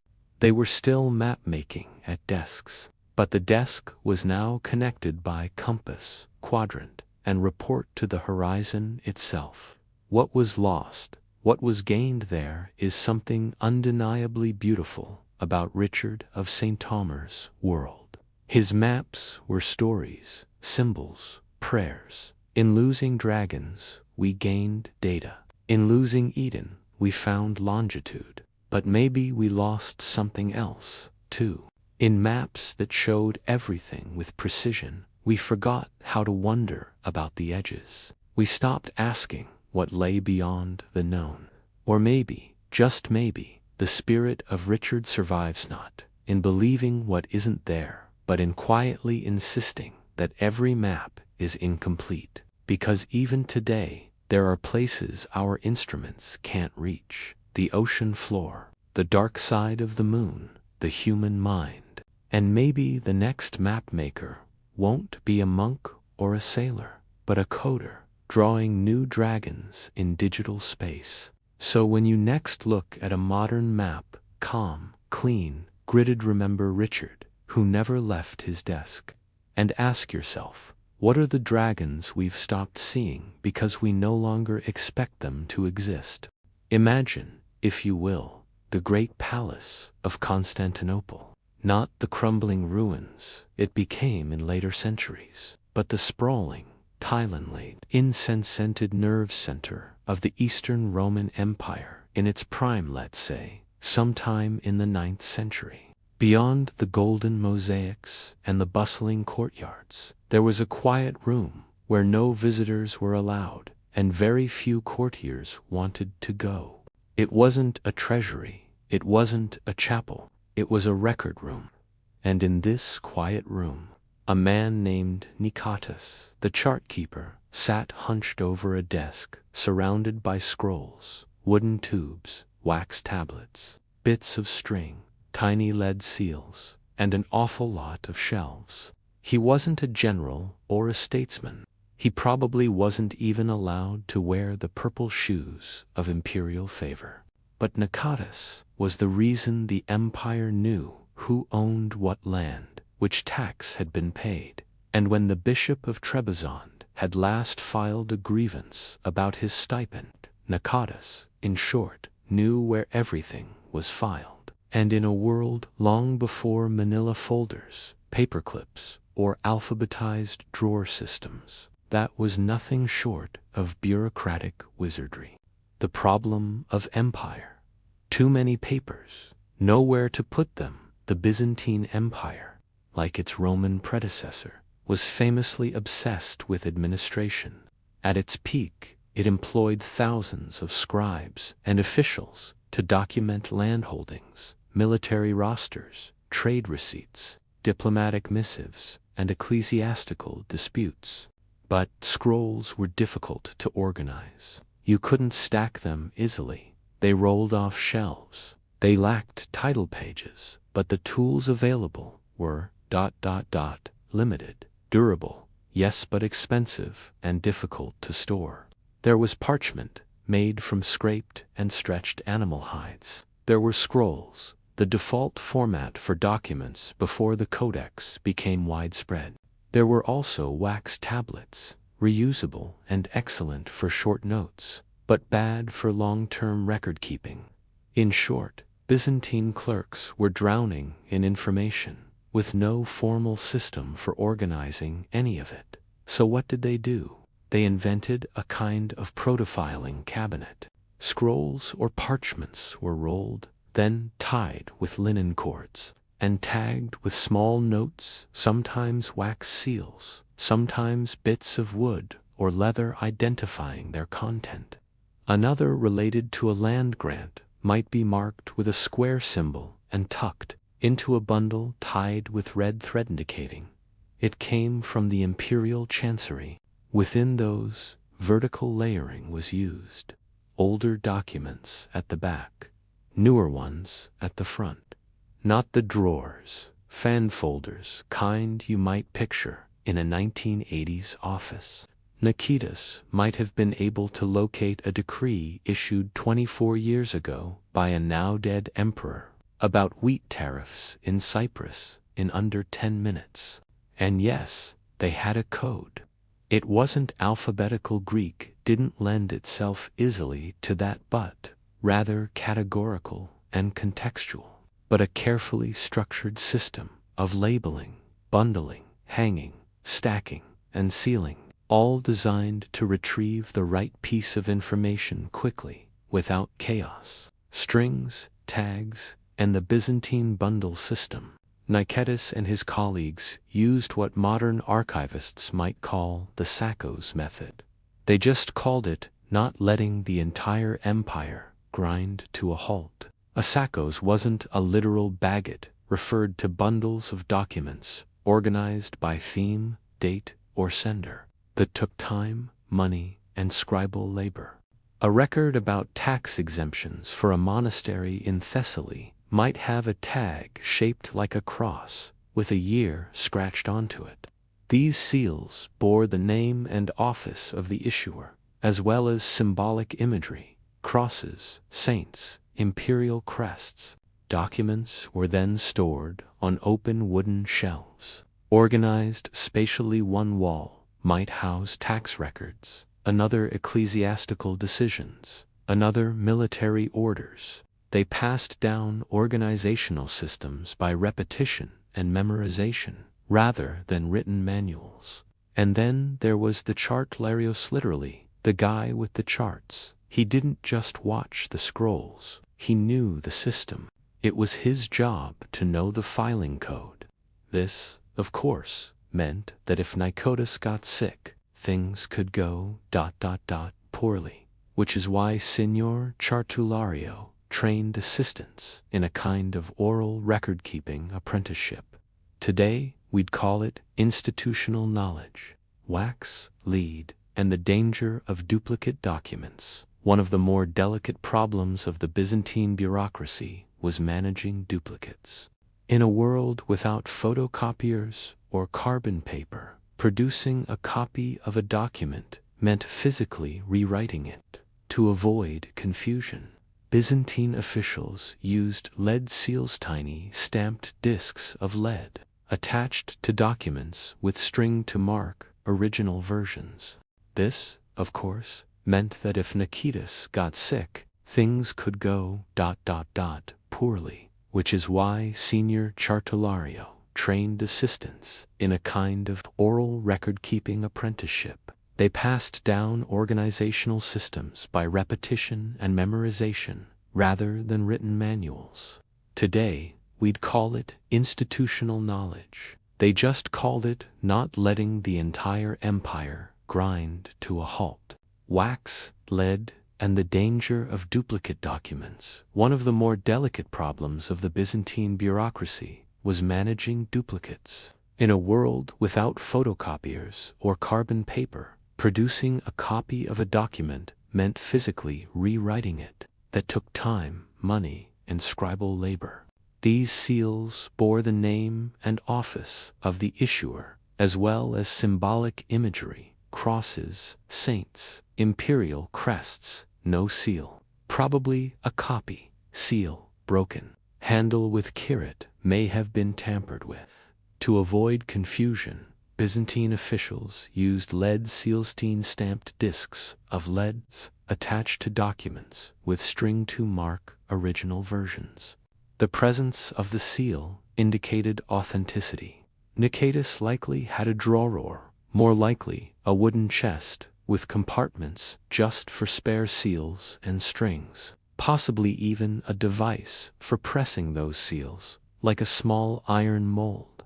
They were still map-making at desks, but the desk was now connected by compass, quadrant, and report to the horizon itself. What was lost, what was gained there, is something undeniably beautiful about Richard of St. Thomas' world. His maps were stories, symbols, prayers. In losing dragons, we gained data. In losing Eden, we found longitude. But maybe we lost something else, too. In maps that showed everything with precision, we forgot how to wonder about the edges. We stopped asking what lay beyond the known. Or maybe, just maybe, the spirit of Richard survives not in believing what isn't there, but in quietly insisting that every map is incomplete. Because even today, there are places our instruments can't reach. The ocean floor, the dark side of the moon, the human mind. And maybe the next mapmaker won't be a monk or a sailor, but a coder, drawing new dragons in digital space. So when you next look at a modern map, calm, clean, gridded, remember Richard, who never left his desk. And ask yourself, what are the dragons we've stopped seeing because we no longer expect them to exist? Imagine, if you will, the great palace of Constantinople. Not the crumbling ruins it became in later centuries, but the sprawling, tile-inlaid, incense-scented nerve center of the Eastern Roman Empire in its prime, let's say, sometime in the 9th century. Beyond the golden mosaics and the bustling courtyards, there was a quiet room where no visitors were allowed, and very few courtiers wanted to go. It wasn't a treasury, it wasn't a chapel, it was a record room. And in this quiet room, a man named Nicatus, the chart keeper, sat hunched over a desk, surrounded by scrolls, wooden tubes, wax tablets, bits of string, tiny lead seals, and an awful lot of shelves. He wasn't a general or a statesman. He probably wasn't even allowed to wear the purple shoes of imperial favor. But Nicetas was the reason the empire knew who owned what land, which tax had been paid, and when the Bishop of Trebizond had last filed a grievance about his stipend, Nicetas, in short, knew where everything was filed. And in a world long before manila folders, paperclips, or alphabetized drawer systems, that was nothing short of bureaucratic wizardry. The problem of empire. Too many papers, nowhere to put them. The Byzantine Empire, like its Roman predecessor, was famously obsessed with administration. At its peak, it employed thousands of scribes and officials to document landholdings, military rosters, trade receipts, diplomatic missives, and ecclesiastical disputes. But scrolls were difficult to organize. You couldn't stack them easily. They rolled off shelves. They lacked title pages, but the tools available were ... limited, durable, yes, but expensive and difficult to store. There was parchment, made from scraped and stretched animal hides. There were scrolls, the default format for documents before the codex became widespread. There were also wax tablets, reusable and excellent for short notes, but bad for long-term record-keeping. In short, Byzantine clerks were drowning in information, with no formal system for organizing any of it. So what did they do? They invented a kind of protofiling cabinet. Scrolls or parchments were rolled, then tied with linen cords, and tagged with small notes, sometimes wax seals, sometimes bits of wood or leather identifying their content. Another related to a land grant might be marked with a square symbol and tucked into a bundle tied with red thread indicating it came from the imperial chancery. Within those, vertical layering was used. Older documents at the back, newer ones at the front. Not the drawers, fan folders kind you might picture in a 1980s office. Nicetas might have been able to locate a decree issued 24 years ago by a now-dead emperor about wheat tariffs in Cyprus in under 10 minutes. And yes, they had a code. It wasn't alphabetical Greek, didn't lend itself easily to that, but rather categorical and contextual, but a carefully structured system of labeling, bundling, hanging, stacking, and sealing, all designed to retrieve the right piece of information quickly, without chaos. Strings, tags, and the Byzantine bundle system. Nicetas and his colleagues used what modern archivists might call the Saccos method. They just called it not letting the entire empire grind to a halt. A Saccos wasn't a literal baguette, referred to bundles of documents organized by theme, date, or sender that took time, money, and scribal labor. A record about tax exemptions for a monastery in Thessaly might have a tag shaped like a cross with a year scratched onto it. These seals bore the name and office of the issuer, as well as symbolic imagery, crosses, saints, imperial crests. Documents were then stored on open wooden shelves. Organized spatially, one wall might house tax records, another ecclesiastical decisions, another military orders. They passed down organizational systems by repetition and memorization, rather than written manuals. And then there was the chartularios, literally, the guy with the charts. He didn't just watch the scrolls, he knew the system. It was his job to know the filing code. This, of course, meant that if Nicetas got sick, things could go ... poorly, which is why Signor Chartulario trained assistants in a kind of oral record-keeping apprenticeship. Today, we'd call it institutional knowledge, wax, lead, and the danger of duplicate documents. One of the more delicate problems of the Byzantine bureaucracy was managing duplicates. In a world without photocopiers or carbon paper, producing a copy of a document meant physically rewriting it. To avoid confusion, Byzantine officials used lead seals, tiny stamped discs of lead, attached to documents with string to mark original versions. This, of course, meant that if Nikitas got sick, things could go ... poorly, which is why senior Chartulario trained assistants in a kind of oral record-keeping apprenticeship. They passed down organizational systems by repetition and memorization rather than written manuals. Today, we'd call it institutional knowledge. They just called it not letting the entire empire grind to a halt. Wax, lead, and the danger of duplicate documents. One of the more delicate problems of the Byzantine bureaucracy was managing duplicates. In a world without photocopiers or carbon paper, producing a copy of a document meant physically rewriting it. That took time, money, and scribal labor. These seals bore the name and office of the issuer, as well as symbolic imagery, crosses, saints, imperial crests, no seal. Probably a copy, seal, broken. Handle with kirit may have been tampered with. To avoid confusion, Byzantine officials used lead sealstein stamped discs of leads attached to documents with string to mark original versions. The presence of the seal indicated authenticity. Nikitas likely had a drawer, more likely a wooden chest with compartments just for spare seals and strings, possibly even a device for pressing those seals, like a small iron mold.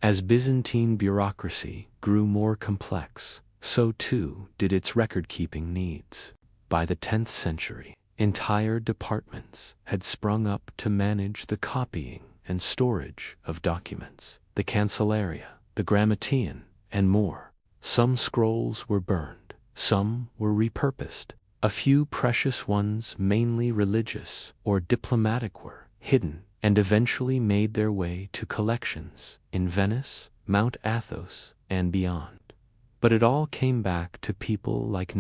As Byzantine bureaucracy grew more complex, so too did its record-keeping needs. By the 10th century, entire departments had sprung up to manage the copying and storage of documents, the cancellaria, the grammatean, and more. Some scrolls were burned, some were repurposed. A few precious ones, mainly religious or diplomatic, were hidden and eventually made their way to collections in Venice, Mount Athos, and beyond. But it all came back to people like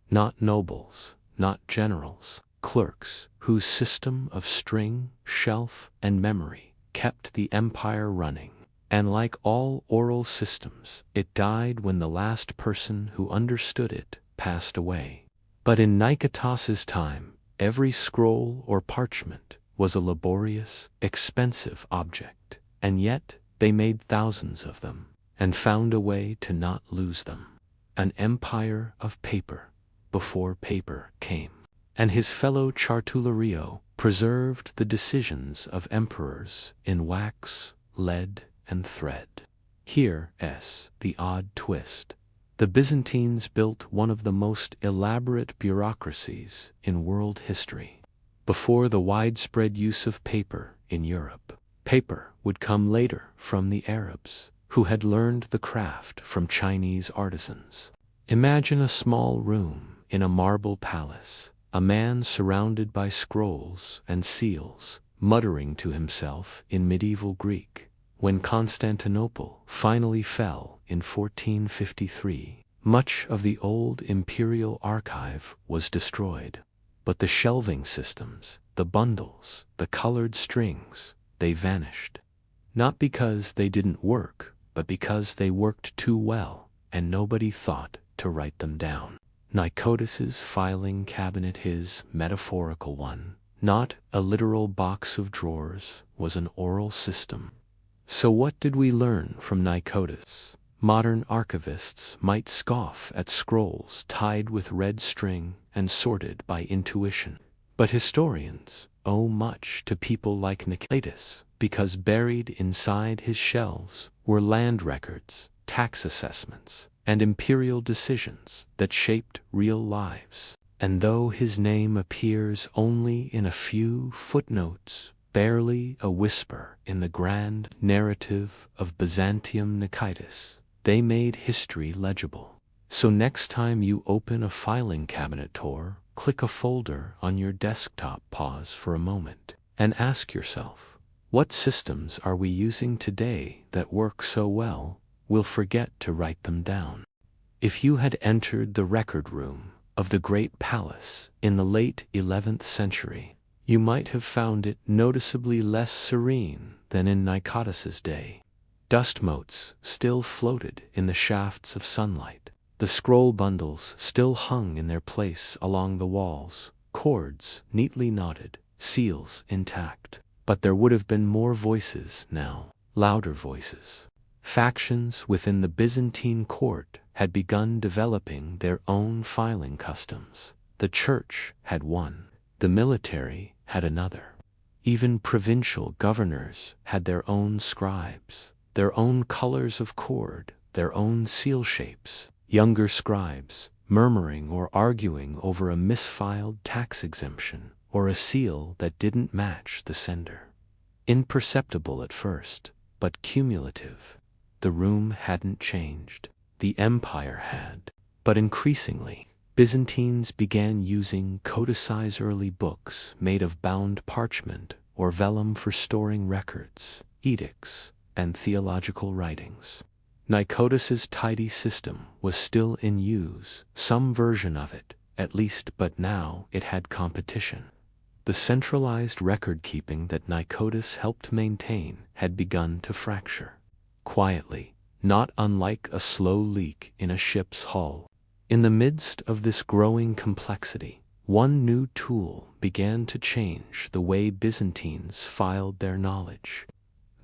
not nobles, not generals, clerks, whose system of string, shelf, and memory kept the empire running. And like all oral systems, it died when the last person who understood it passed away. But in Nikitas's time, every scroll or parchment was a laborious, expensive object, and yet they made thousands of them, and found a way to not lose them. An empire of paper, before paper came. And his fellow Chartulario preserved the decisions of emperors in wax, lead, and thread. Here's the odd twist. The Byzantines built one of the most elaborate bureaucracies in world history. Before the widespread use of paper in Europe, paper would come later from the Arabs, who had learned the craft from Chinese artisans. Imagine a small room in a marble palace, a man surrounded by scrolls and seals, muttering to himself in medieval Greek. When Constantinople finally fell in 1453, much of the old imperial archive was destroyed. But the shelving systems, the bundles, the colored strings, they vanished. Not because they didn't work, but because they worked too well, and nobody thought to write them down. Nikitas's filing cabinet, his metaphorical one, not a literal box of drawers, was an oral system. So what did we learn from Nikitas? Modern archivists might scoff at scrolls tied with red string and sorted by intuition. But historians owe much to people like Nikitas, because buried inside his shelves were land records, tax assessments, and imperial decisions that shaped real lives. And though his name appears only in a few footnotes, barely a whisper in the grand narrative of Byzantium, Nikitas, they made history legible. So next time you open a filing cabinet or click a folder on your desktop, pause for a moment and ask yourself, what systems are we using today that work so well, we'll forget to write them down? If you had entered the record room of the Great Palace in the late 11th century, you might have found it noticeably less serene than in Nicotus's day. Dust motes still floated in the shafts of sunlight. The scroll bundles still hung in their place along the walls, cords neatly knotted, seals intact. But there would have been more voices now, louder voices. Factions within the Byzantine court had begun developing their own filing customs. The church had one, the military had another. Even provincial governors had their own scribes, their own colors of cord, their own seal shapes. Younger scribes, murmuring or arguing over a misfiled tax exemption or a seal that didn't match the sender. Imperceptible at first, but cumulative. The room hadn't changed. The empire had. But increasingly, Byzantines began using codicized early books made of bound parchment or vellum for storing records, edicts, and theological writings. Nicotus's tidy system was still in use, some version of it, at least, but now it had competition. The centralized record-keeping that Nicotus helped maintain had begun to fracture. Quietly, not unlike a slow leak in a ship's hull. In the midst of this growing complexity, one new tool began to change the way Byzantines filed their knowledge.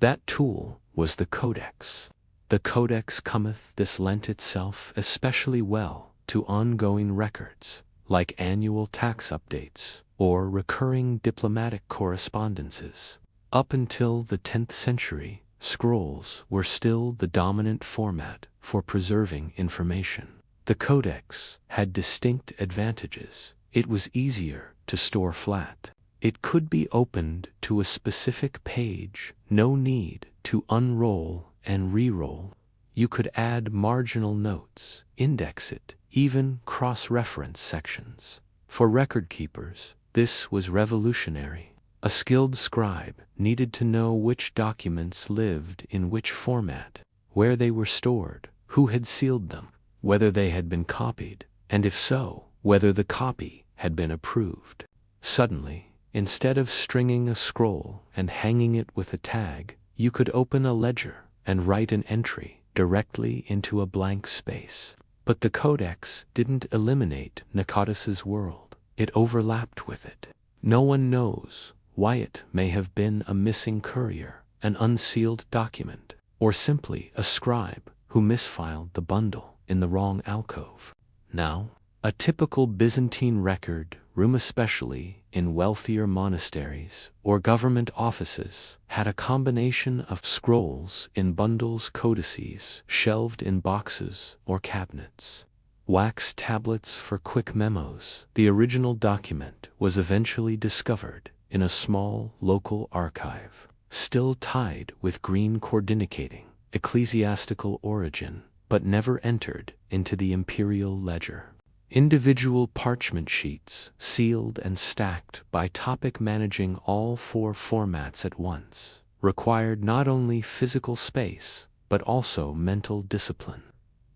That tool was the codex. The codex cometh. This lent itself especially well to ongoing records, like annual tax updates or recurring diplomatic correspondences. Up until the 10th century, scrolls were still the dominant format for preserving information. The codex had distinct advantages. It was easier to store flat. It could be opened to a specific page, no need to unroll and re-roll. You could add marginal notes, index it, even cross-reference sections. For record keepers, this was revolutionary. A skilled scribe needed to know which documents lived in which format, where they were stored, who had sealed them, whether they had been copied, and if so, whether the copy had been approved. Suddenly, instead of stringing a scroll and hanging it with a tag, you could open a ledger and write an entry directly into a blank space. But the codex didn't eliminate Nicotus's world. It overlapped with it. No one knows why. It may have been a missing courier, an unsealed document, or simply a scribe who misfiled the bundle in the wrong alcove. Now, a typical Byzantine record room, especially in wealthier monasteries or government offices, had a combination of scrolls in bundles, codices shelved in boxes or cabinets, wax tablets for quick memos. The original document was eventually discovered in a small local archive, still tied with green cord indicating ecclesiastical origin, but never entered into the imperial ledger. Individual parchment sheets, sealed and stacked by topic, managing all four formats at once, required not only physical space, but also mental discipline.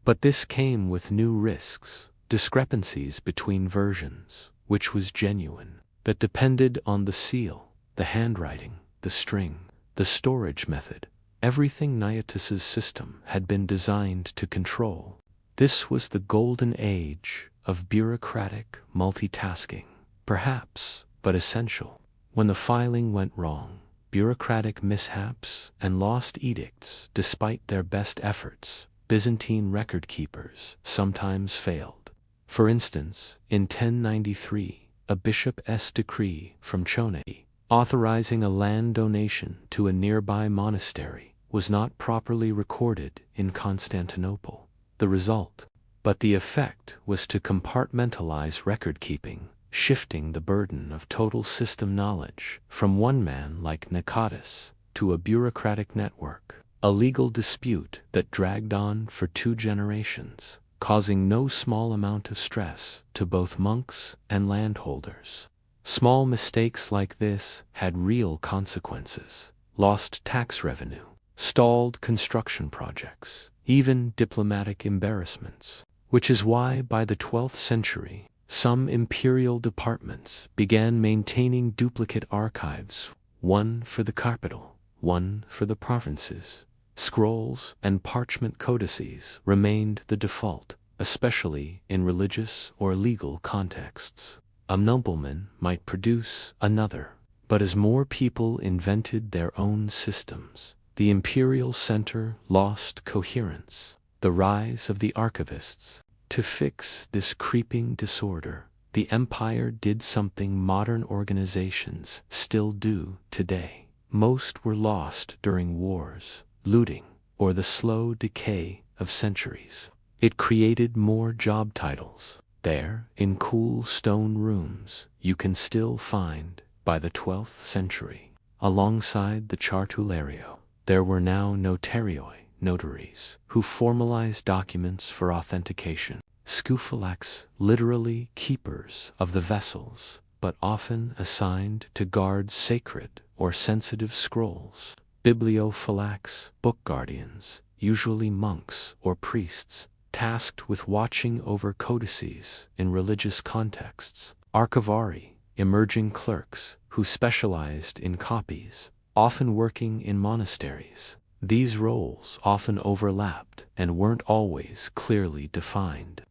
But this came with new risks, discrepancies between versions, which was genuine, that depended on the seal, the handwriting, the string, the storage method. Everything Nicotus's system had been designed to control. This was the golden age of bureaucratic multitasking, perhaps, but essential. When the filing went wrong, bureaucratic mishaps and lost edicts, despite their best efforts, Byzantine record keepers sometimes failed. For instance, in 1093, a bishop's decree from Chonei, authorizing a land donation to a nearby monastery, was not properly recorded in Constantinople. The result, but the effect, was to compartmentalize record-keeping, shifting the burden of total system knowledge from one man like Nicotus to a bureaucratic network, a legal dispute that dragged on for 2 generations, causing no small amount of stress to both monks and landholders. Small mistakes like this had real consequences: lost tax revenue, stalled construction projects, even diplomatic embarrassments. Which is why by the 12th century, Some imperial departments began maintaining duplicate archives, one for the capital, one for the provinces. Scrolls and parchment codices remained the default, especially in religious or legal contexts. A nobleman might produce another, but as more people invented their own systems, the imperial center lost coherence. The rise of the archivists. To fix this creeping disorder, the empire did something modern organizations still do today. Most were lost during wars, looting, or the slow decay of centuries. It created more job titles. There, in cool stone rooms, you can still find, by the 12th century, alongside the chartulario, there were now notarioi, notaries, who formalized documents for authentication. Scoophallacs, literally keepers of the vessels, but often assigned to guard sacred or sensitive scrolls. Bibliophilax, book guardians, usually monks or priests, tasked with watching over codices in religious contexts. Archivari, emerging clerks, who specialized in copies, often working in monasteries. These roles often overlapped and weren't always clearly defined.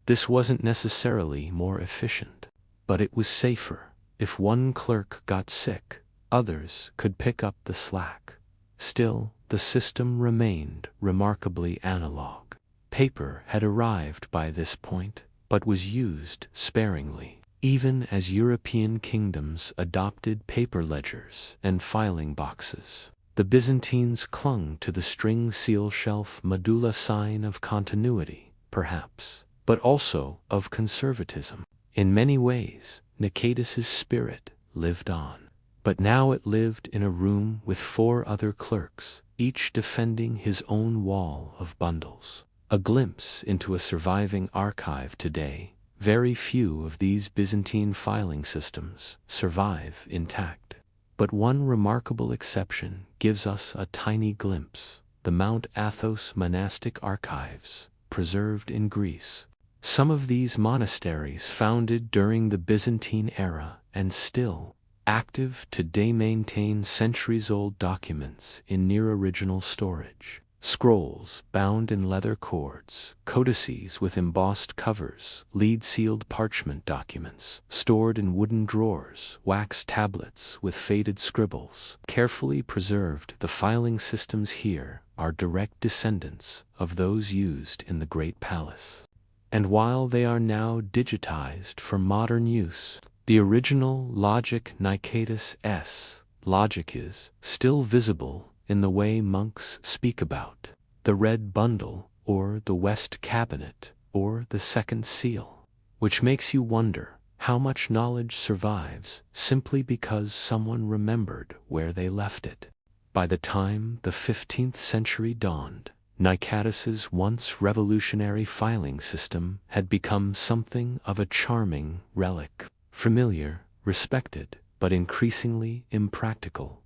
This wasn't necessarily more efficient, but it was safer. If one clerk got sick, others could pick up the slack. Still, the system remained remarkably analog. Paper had arrived by this point, but was used sparingly. Even as European kingdoms adopted paper ledgers and filing boxes, the Byzantines clung to the string seal shelf medulla, sign of continuity, perhaps, but also of conservatism. In many ways, Nicetas's spirit lived on. But now it lived in a room with 4 other clerks, each defending his own wall of bundles. A glimpse into a surviving archive today. Very few of these Byzantine filing systems survive intact. But one remarkable exception gives us a tiny glimpse: the Mount Athos monastic archives, preserved in Greece. Some of these monasteries founded during the Byzantine era and still active today maintain centuries-old documents in near-original storage. Scrolls bound in leather cords, codices with embossed covers, lead-sealed parchment documents stored in wooden drawers, wax tablets with faded scribbles, carefully preserved. The filing systems here are direct descendants of those used in the Great Palace. And while they are now digitized for modern use, the original logic Nicetas S. logic is still visible in the way monks speak about the red bundle, or the west cabinet, or the second seal, which makes you wonder how much knowledge survives simply because someone remembered where they left it. By the time the 15th century dawned, Nicetas's once revolutionary filing system had become something of a charming relic, familiar, respected, but increasingly impractical.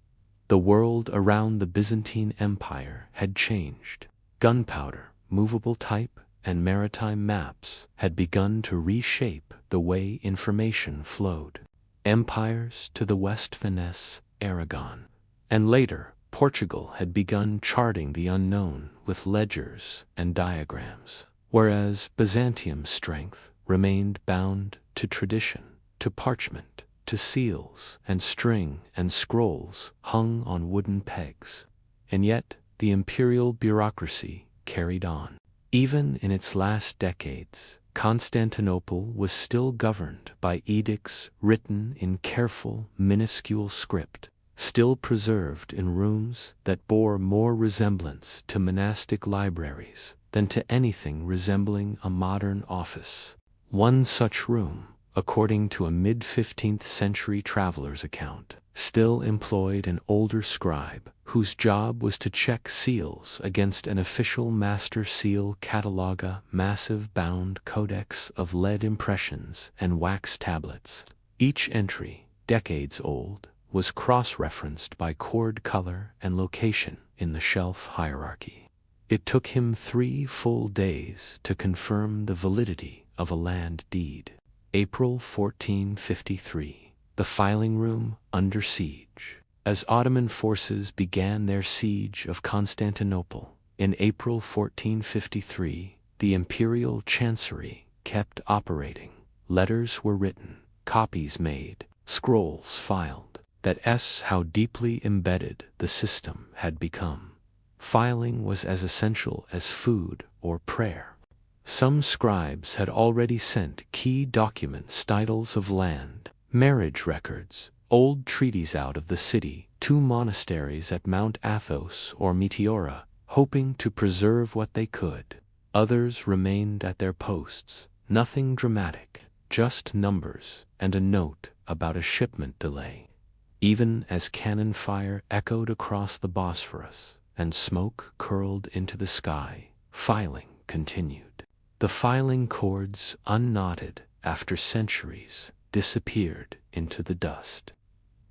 The world around the Byzantine Empire had changed. Gunpowder, movable type, and maritime maps had begun to reshape the way information flowed. Empires to the west, Venice, Aragon, and later Portugal had begun charting the unknown with ledgers and diagrams, whereas Byzantium's strength remained bound to tradition, to parchment, to seals and string and scrolls hung on wooden pegs. And yet the imperial bureaucracy carried on. Even in its last decades, Constantinople was still governed by edicts written in careful, minuscule script, still preserved in rooms that bore more resemblance to monastic libraries than to anything resembling a modern office. One such room, according to a mid-15th century traveler's account, still employed an older scribe whose job was to check seals against an official master seal catalogue, a massive bound codex of lead impressions and wax tablets. Each entry, decades old, was cross-referenced by cord color and location in the shelf hierarchy. It took him 3 full days to confirm the validity of a land deed. April 1453. The filing room under siege. As Ottoman forces began their siege of Constantinople in April 1453, the imperial chancery kept operating. Letters were written, copies made, scrolls filed. That's how deeply embedded the system had become. Filing was as essential as food or prayer. Some scribes had already sent key documents, titles of land, marriage records, old treaties out of the city to monasteries at Mount Athos or Meteora, hoping to preserve what they could. Others remained at their posts, nothing dramatic, just numbers and a note about a shipment delay. Even as cannon fire echoed across the Bosphorus and smoke curled into the sky, filing continued. The filing cords, unknotted after centuries, disappeared into the dust.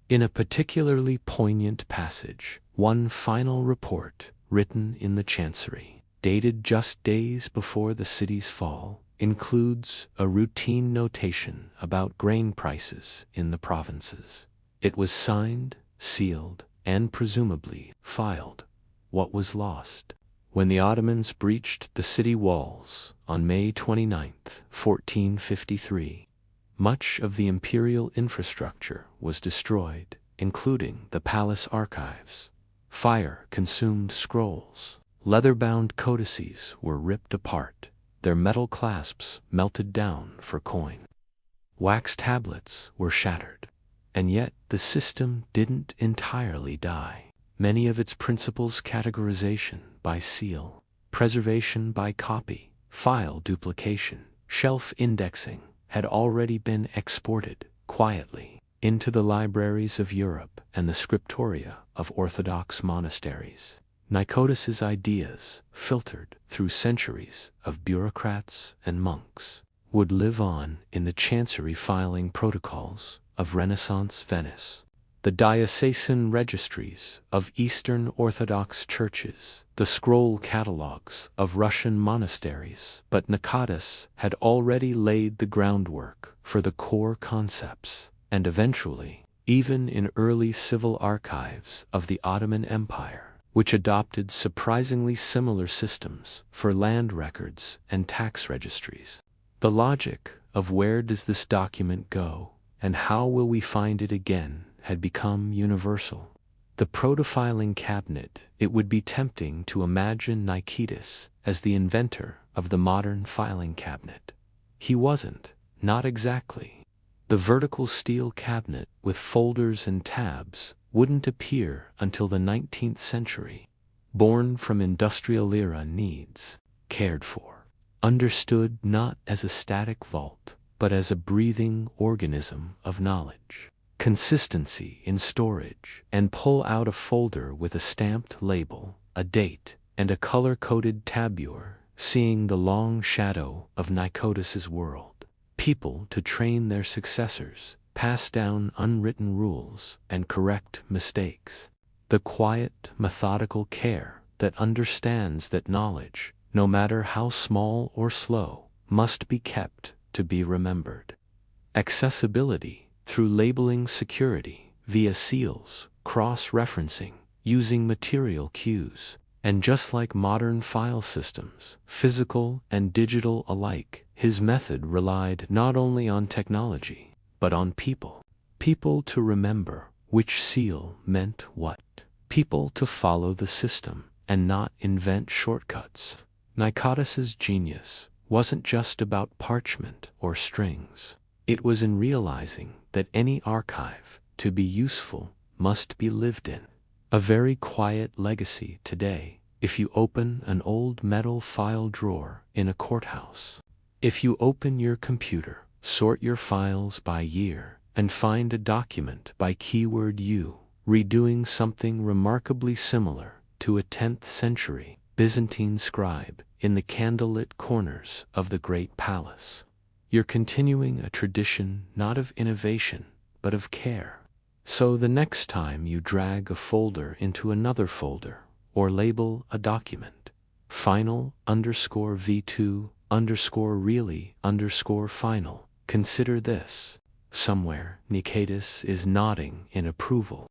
In a particularly poignant passage, one final report, written in the chancery, dated just days before the city's fall, includes a routine notation about grain prices in the provinces. It was signed, sealed, and presumably filed. What was lost? When the Ottomans breached the city walls on May 29, 1453, much of the imperial infrastructure was destroyed, including the palace archives. Fire consumed scrolls. Leather-bound codices were ripped apart, their metal clasps melted down for coin. Wax tablets were shattered. And yet the system didn't entirely die. Many of its principles, categorization by seal, preservation by copy, file duplication, shelf indexing, had already been exported quietly into the libraries of Europe and the scriptoria of Orthodox monasteries. Nicodemus's ideas, filtered through centuries of bureaucrats and monks, would live on in the chancery filing protocols of Renaissance Venice, the diocesan registries of Eastern Orthodox churches, the scroll catalogues of Russian monasteries. But Nicodemus had already laid the groundwork for the core concepts, and eventually, even in early civil archives of the Ottoman Empire, which adopted surprisingly similar systems for land records and tax registries. The logic of where does this document go and how will we find it again had become universal. The proto-filing cabinet, it would be tempting to imagine Nicetas as the inventor of the modern filing cabinet. He wasn't, not exactly. The vertical steel cabinet with folders and tabs wouldn't appear until the 19th century, born from industrial era needs, cared for, understood not as a static vault, but as a breathing organism of knowledge. Consistency in storage, and pull out a folder with a stamped label, a date, and a color-coded tabure, seeing the long shadow of Nicodemus's world. People to train their successors, pass down unwritten rules, and correct mistakes. The quiet, methodical care that understands that knowledge, no matter how small or slow, must be kept to be remembered. Accessibility through labeling, security via seals, cross-referencing, using material cues. And just like modern file systems, physical and digital alike, his method relied not only on technology, but on people. People to remember which seal meant what. People to follow the system and not invent shortcuts. Nicodemus's genius wasn't just about parchment or strings. It was in realizing that any archive, to be useful, must be lived in. A very quiet legacy today, if you open an old metal file drawer in a courthouse. If you open your computer, sort your files by year, and find a document by keyword U, redoing something remarkably similar to a 10th century Byzantine scribe in the candlelit corners of the great palace. You're continuing a tradition not of innovation, but of care. So the next time you drag a folder into another folder, or label a document, final_v2_really_final, Consider this. Somewhere, Nicetas is nodding in approval.